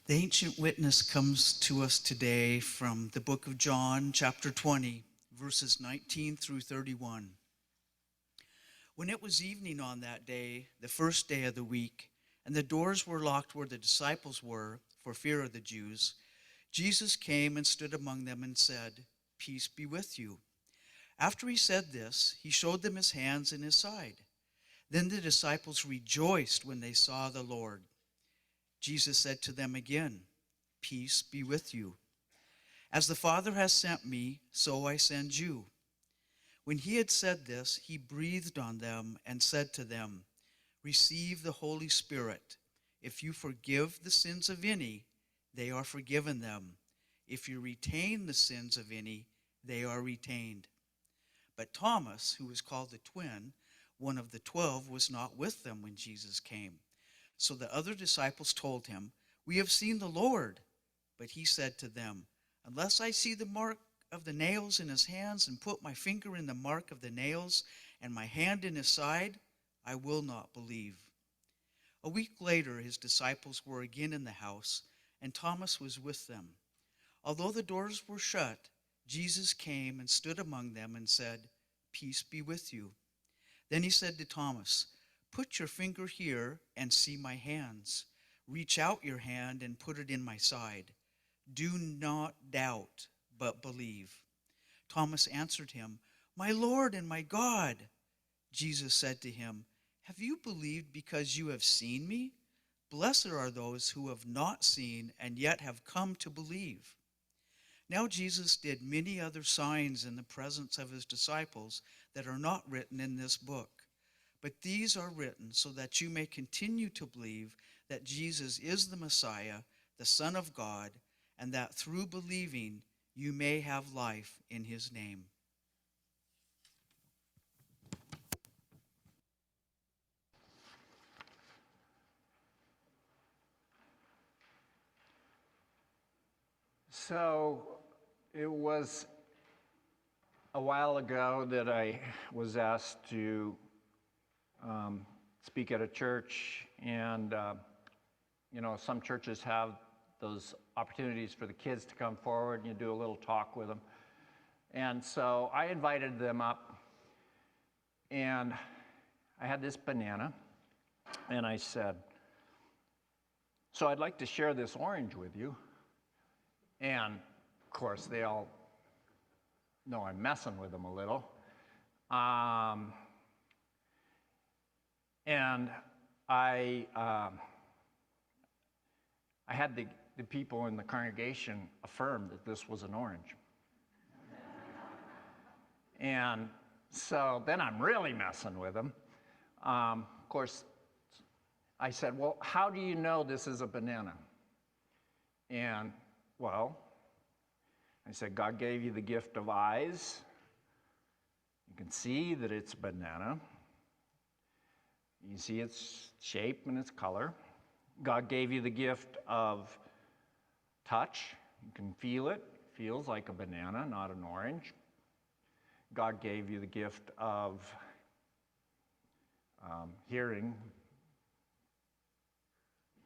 The ancient witness comes to us today from the book of John, chapter 20, verses 19 through 31. When it was evening on that day, the first day of the week, and the doors were locked where the disciples were, for fear of the Jews, Jesus came and stood among them and said, "Peace be with you." After he said this, he showed them his hands and his side. Then the disciples rejoiced when they saw the Lord. Jesus said to them again, "Peace be with you. As the Father has sent me, so I send you." When he had said this, he breathed on them and said to them, "Receive the Holy Spirit. If you forgive the sins of any, they are forgiven them. If you retain the sins of any, they are retained." But Thomas, who was called the twin, one of the 12, was not with them when Jesus came. So the other disciples told him, "We have seen the Lord." But he said to them, "Unless I see the mark of the nails in his hands and put my finger in the mark of the nails and my hand in his side, I will not believe." A week later, his disciples were again in the house, and Thomas was with them. Although the doors were shut, Jesus came and stood among them and said, "Peace be with you." Then he said to Thomas, "Put your finger here and see my hands. Reach out your hand and put it in my side. Do not doubt, but believe." Thomas answered him, "My Lord and my God." Jesus said to him, "Have you believed because you have seen me? Blessed are those who have not seen and yet have come to believe." Now Jesus did many other signs in the presence of his disciples that are not written in this book. But these are written so that you may continue to believe that Jesus is the Messiah, the Son of God, and that through believing you may have life in his name. So it was a while ago that I was asked to speak at a church, and some churches have those opportunities for the kids to come forward and you do a little talk with them. And so I invited them up, and I had this banana, and I said, "So I'd like to share this orange with you." And of course, they all know I'm messing with them a little. And I had the people in the congregation affirm that this was an orange. And so then I'm really messing with them. Of course, I said, "Well, how do you know this is a banana?" And, well, I said, God gave you the gift of eyes. You can see that it's a banana. You see its shape and its color. God gave you the gift of touch. You can feel it. It feels like a banana, not an orange. God gave you the gift of hearing.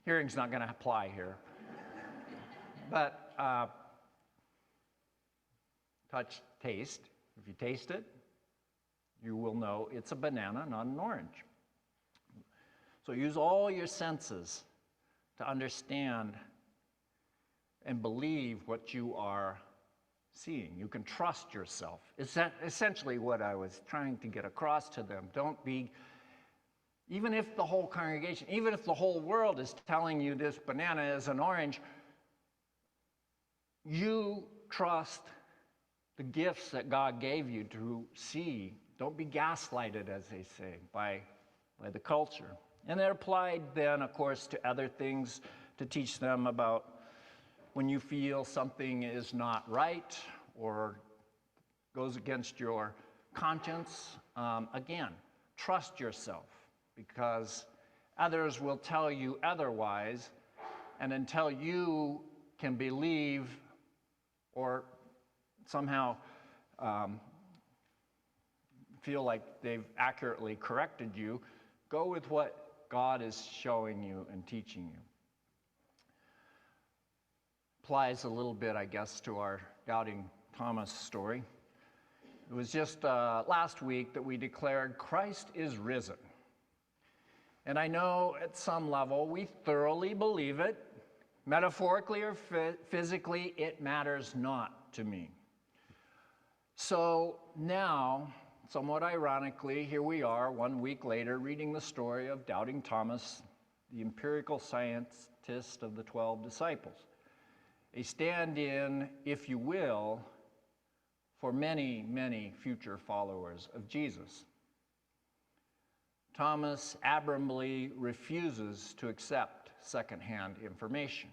Hearing's not going to apply here. But touch, taste. If you taste it, you will know it's a banana, not an orange. So use all your senses to understand and believe what you are seeing. You can trust yourself. It's essentially what I was trying to get across to them. Don't be, even if the whole congregation, even if the whole world is telling you this banana is an orange, you trust the gifts that God gave you to see. Don't be gaslighted, as they say, by the culture. And that applied then, of course, to other things, to teach them about when you feel something is not right or goes against your conscience. Again, trust yourself, because others will tell you otherwise, and until you can believe or somehow feel like they've accurately corrected you, go with what God is showing you and teaching you. applies a little bit, I guess, to our doubting Thomas story. It was just last week that we declared Christ is risen. And I know at some level we thoroughly believe it. Metaphorically or physically, it matters not to me. So now, somewhat ironically, here we are 1 week later reading the story of doubting Thomas, the empirical scientist of the 12 disciples. A stand-in, if you will, for many, many future followers of Jesus. Thomas admirably refuses to accept secondhand information.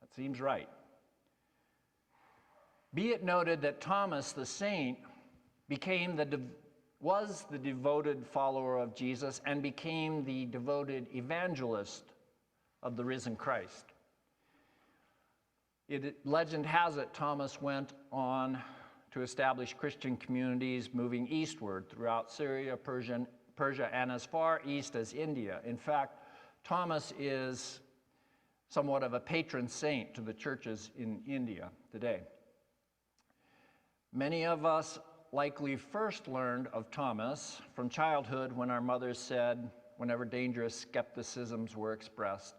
That seems right. Be it noted that Thomas the saint was the devoted follower of Jesus and became the devoted evangelist of the risen Christ. Legend has it Thomas went on to establish Christian communities moving eastward throughout Syria, Persia, and as far east as India. In fact, Thomas is somewhat of a patron saint to the churches in India today. Many of us likely first learned of Thomas from childhood when our mothers said, whenever dangerous skepticisms were expressed,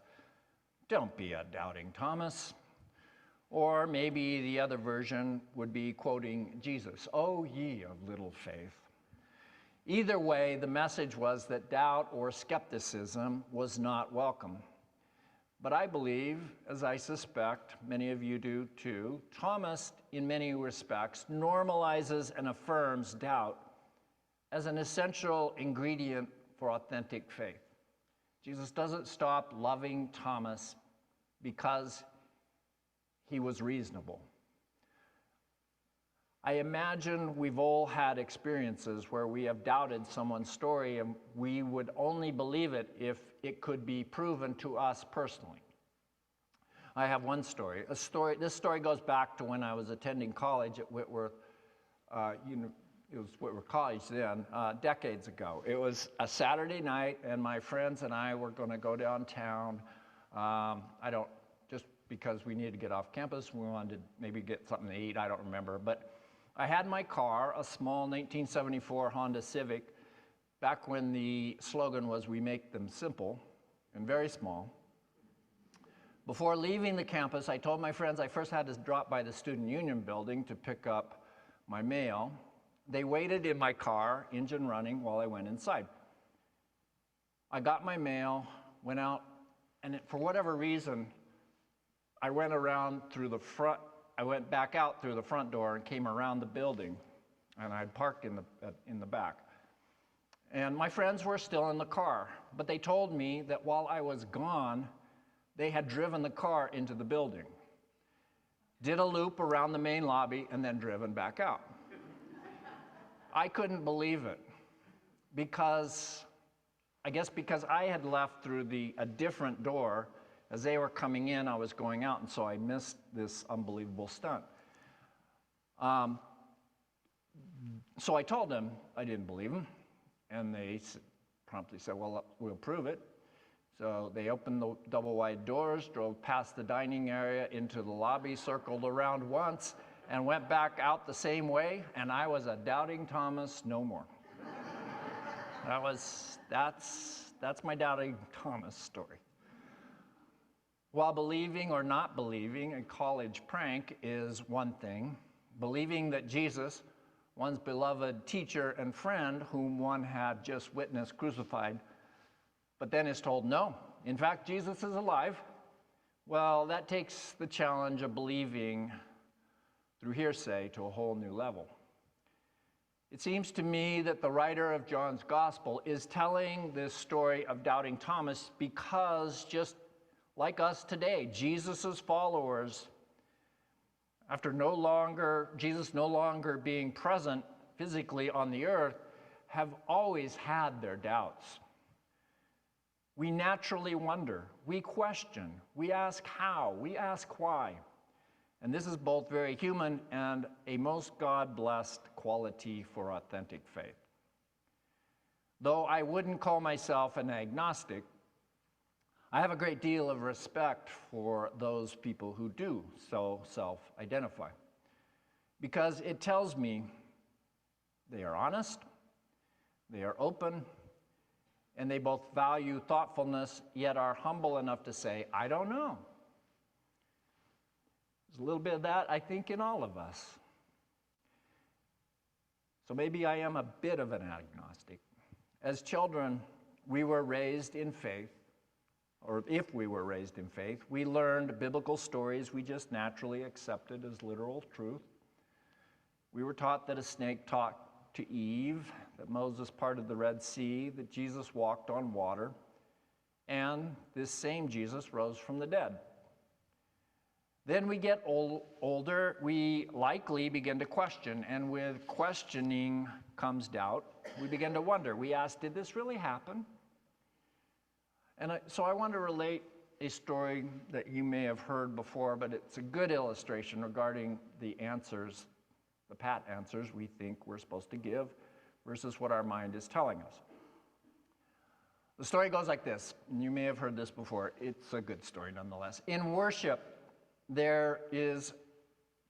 "Don't be a doubting Thomas." Or maybe the other version would be quoting Jesus, "O ye of little faith." Either way, the message was that doubt or skepticism was not welcome. But I believe, as I suspect many of you do too, Thomas, in many respects, normalizes and affirms doubt as an essential ingredient for authentic faith. Jesus doesn't stop loving Thomas because he was reasonable. I imagine we've all had experiences where we have doubted someone's story and we would only believe it if it could be proven to us personally. I have one story. This story goes back to when I was attending college at Whitworth. It was Whitworth College then, decades ago. It was a Saturday night, and my friends and I were going to go downtown. Just because we needed to get off campus, we wanted to maybe get something to eat. I don't remember, but I had my car, a small 1974 Honda Civic, back when the slogan was "We make them simple," and very small. Before leaving the campus, I told my friends I first had to drop by the Student Union building to pick up my mail. They waited in my car, engine running, while I went inside. I got my mail, went out, and for whatever reason, I went back out through the front door and came around the building, and I'd parked in the back. And my friends were still in the car, but they told me that while I was gone, they had driven the car into the building, did a loop around the main lobby, and then driven back out. I couldn't believe it because I had left through a different door. As they were coming in, I was going out, and so I missed this unbelievable stunt. So I told them I didn't believe them, and they promptly said, "Well, we'll prove it." So they opened the double-wide doors, drove past the dining area into the lobby, circled around once, and went back out the same way, and I was a doubting Thomas no more. That's my doubting Thomas story. While believing or not believing a college prank is one thing, believing that Jesus, one's beloved teacher and friend whom one had just witnessed crucified, but then is told, no, in fact, Jesus is alive, well, that takes the challenge of believing through hearsay to a whole new level. It seems to me that the writer of John's Gospel is telling this story of doubting Thomas because, just like us today, Jesus' followers, after Jesus no longer being present physically on the earth, have always had their doubts. We naturally wonder, we question, we ask how, we ask why. And this is both very human and a most God-blessed quality for authentic faith. Though I wouldn't call myself an agnostic, I have a great deal of respect for those people who do so self-identify, because it tells me they are honest, they are open, and they both value thoughtfulness, yet are humble enough to say, I don't know. There's a little bit of that, I think, in all of us. So maybe I am a bit of an agnostic. As children, we were raised in faith, or if we were raised in faith, we learned biblical stories we just naturally accepted as literal truth. We were taught that a snake talked to Eve, that Moses parted the Red Sea, that Jesus walked on water, and this same Jesus rose from the dead. Then we get older, we likely begin to question, and with questioning comes doubt. We begin to wonder. We ask, did this really happen? And so I want to relate a story that you may have heard before, but it's a good illustration regarding the answers, the pat answers we think we're supposed to give versus what our mind is telling us. The story goes like this, and you may have heard this before. It's a good story nonetheless. In worship, there is,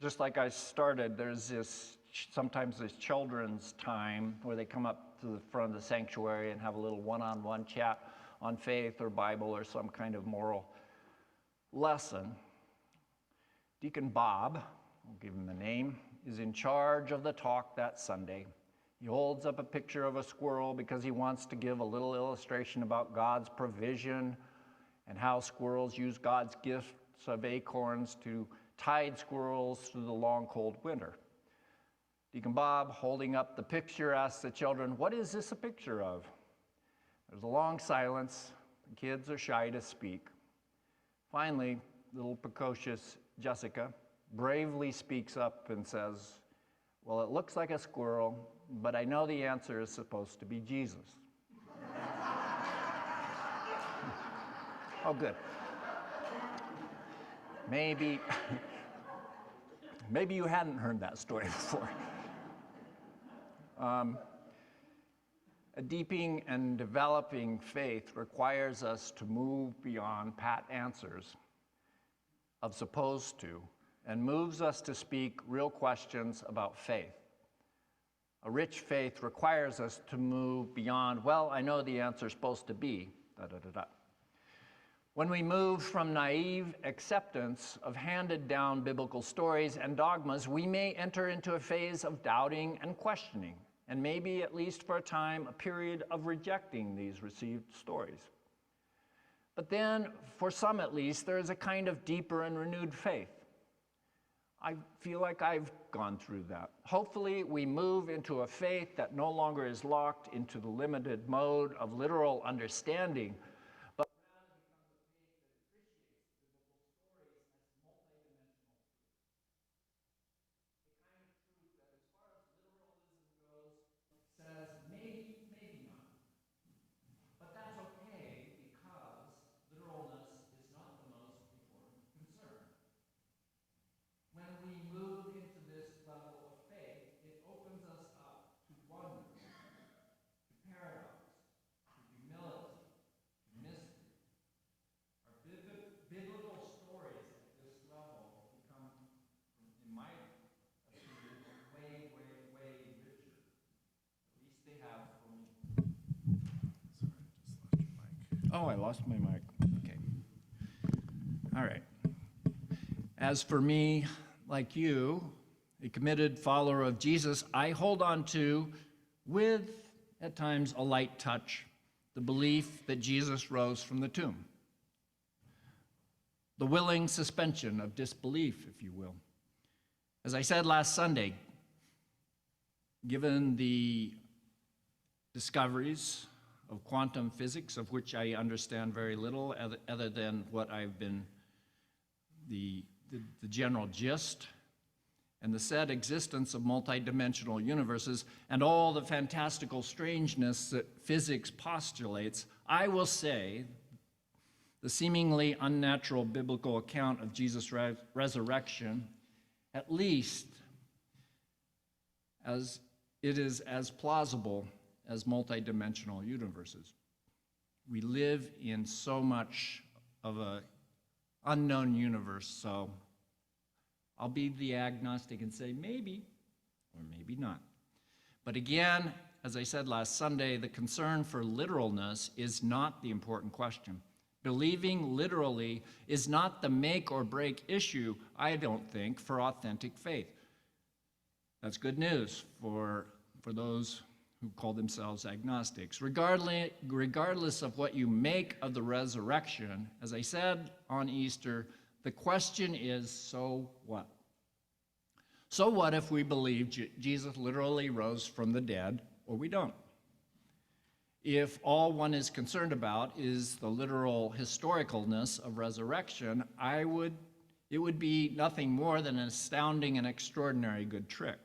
just like I started, there's this, sometimes this children's time where they come up to the front of the sanctuary and have a little one-on-one chat on faith or Bible or some kind of moral lesson. Deacon Bob, I'll give him the name, is in charge of the talk that Sunday. He holds up a picture of a squirrel because he wants to give a little illustration about God's provision and how squirrels use God's gifts of acorns to tide squirrels through the long, cold winter. Deacon Bob, holding up the picture, asks the children, what is this a picture of? There's a long silence. The kids are shy to speak. Finally, little precocious Jessica bravely speaks up and says, well, it looks like a squirrel, but I know the answer is supposed to be Jesus. Oh, good. Maybe you hadn't heard that story before. A deepening and developing faith requires us to move beyond pat answers of supposed to, and moves us to speak real questions about faith. A rich faith requires us to move beyond, well, I know the answer is supposed to be, da-da-da-da. When we move from naive acceptance of handed-down biblical stories and dogmas, we may enter into a phase of doubting and questioning, and maybe, at least for a time, a period of rejecting these received stories. But then, for some at least, there is a kind of deeper and renewed faith. I feel like I've gone through that. Hopefully, we move into a faith that no longer is locked into the limited mode of literal understanding, but rather becomes a faith that appreciates biblical stories as multidimensional truth. A kind of truth that, as far as literalism goes, says maybe, maybe not. But that's okay, because literalness is not the most important concern. When we move into this level of faith, it opens us up to wonder, to paradox, to humility, to mystery. Our biblical stories at this level become, in my opinion, way, way, way richer. At least they have for me. Sorry, I just lost your mic. Oh, I lost my mic. Okay. All right. As for me, like you, a committed follower of Jesus, I hold on to, with, at times, a light touch, the belief that Jesus rose from the tomb. The willing suspension of disbelief, if you will. As I said last Sunday, given the discoveries of quantum physics, of which I understand very little other than what I've been, the general gist, and the said existence of multidimensional universes, and all the fantastical strangeness that physics postulates, I will say the seemingly unnatural biblical account of Jesus' resurrection, at least as it is as plausible as multidimensional universes. We live in so much of an unknown universe. So I'll be the agnostic and say maybe or maybe not. But again, as I said last Sunday, the concern for literalness is not the important question. Believing literally is not the make or break issue, I don't think, for authentic faith. That's good news for those who call themselves agnostics. Regardless of what you make of the resurrection, as I said on Easter, the question is, so what? So what if we believe Jesus literally rose from the dead, or we don't? If all one is concerned about is the literal historicalness of resurrection, it would be nothing more than an astounding and extraordinary good trick.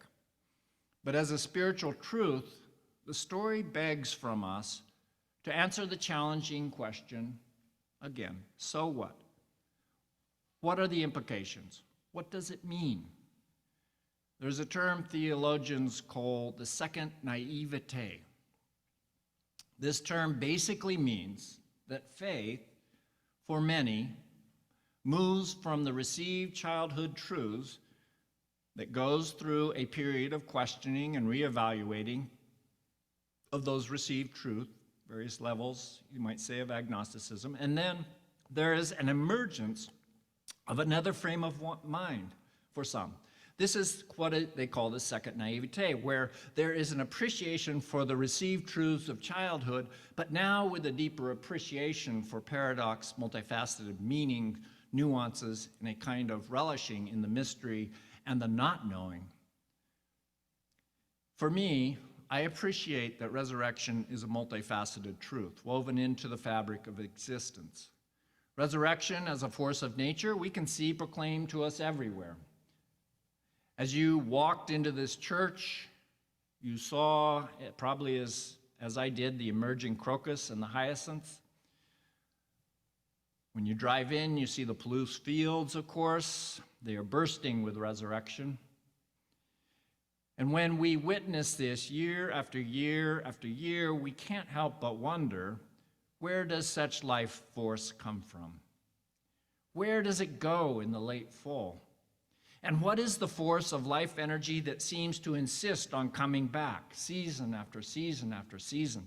But as a spiritual truth, the story begs from us to answer the challenging question again, so what? What are the implications? What does it mean? There's a term theologians call the second naivete. This term basically means that faith, for many, moves from the received childhood truths that goes through a period of questioning and reevaluating of those received truth, various levels, you might say, of agnosticism, and then there is an emergence of another frame of mind for some. This is what they call the second naivete, where there is an appreciation for the received truths of childhood, but now with a deeper appreciation for paradox, multifaceted meaning, nuances, and a kind of relishing in the mystery and the not knowing. For me, I appreciate that resurrection is a multifaceted truth woven into the fabric of existence. Resurrection as a force of nature we can see proclaimed to us everywhere. As you walked into this church, you saw, probably as I did, the emerging crocus and the hyacinths. When you drive in, you see the Palouse fields, of course. They are bursting with resurrection. And when we witness this year after year after year, we can't help but wonder, where does such life force come from? Where does it go in the late fall? And what is the force of life energy that seems to insist on coming back season after season after season?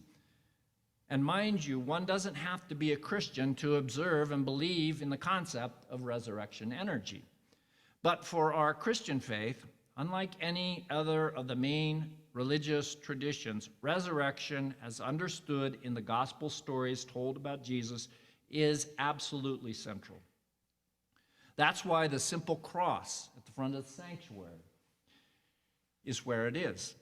And mind you, one doesn't have to be a Christian to observe and believe in the concept of resurrection energy. But for our Christian faith, unlike any other of the main religious traditions, resurrection, as understood in the gospel stories told about Jesus, is absolutely central. That's why the simple cross at the front of the sanctuary is where it is.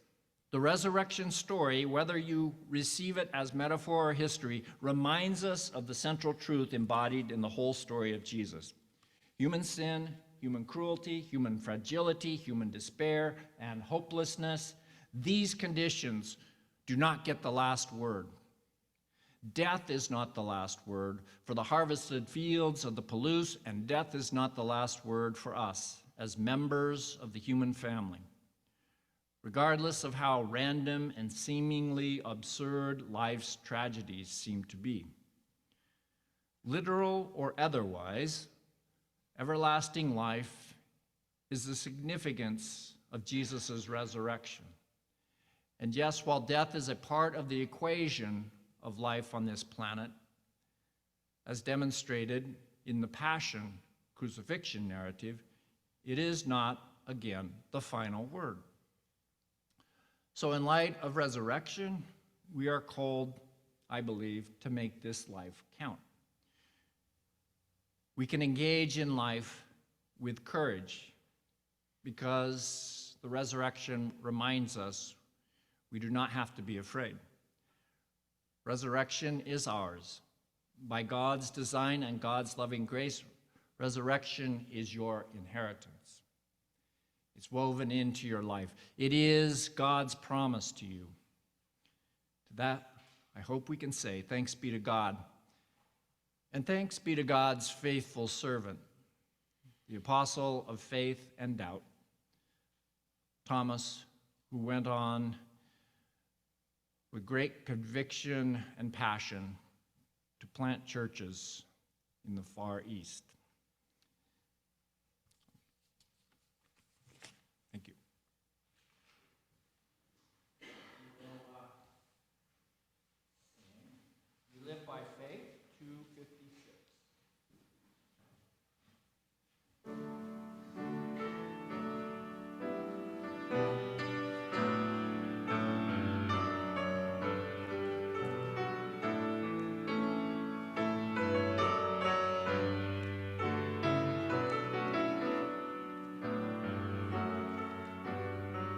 The resurrection story, whether you receive it as metaphor or history, reminds us of the central truth embodied in the whole story of Jesus. Human sin, human cruelty, human fragility, human despair, and hopelessness, these conditions do not get the last word. Death is not the last word for the harvested fields of the Palouse, and death is not the last word for us as members of the human family. Regardless of how random and seemingly absurd life's tragedies seem to be. Literal or otherwise, everlasting life is the significance of Jesus' resurrection. And yes, while death is a part of the equation of life on this planet, as demonstrated in the Passion crucifixion narrative, it is not, again, the final word. So in light of resurrection, we are called, I believe, to make this life count. We can engage in life with courage because the resurrection reminds us we do not have to be afraid. Resurrection is ours. By God's design and God's loving grace, resurrection is your inheritance. It's woven into your life. It is God's promise to you. To that, I hope we can say, thanks be to God. And thanks be to God's faithful servant, the apostle of faith and doubt, Thomas, who went on with great conviction and passion to plant churches in the Far East.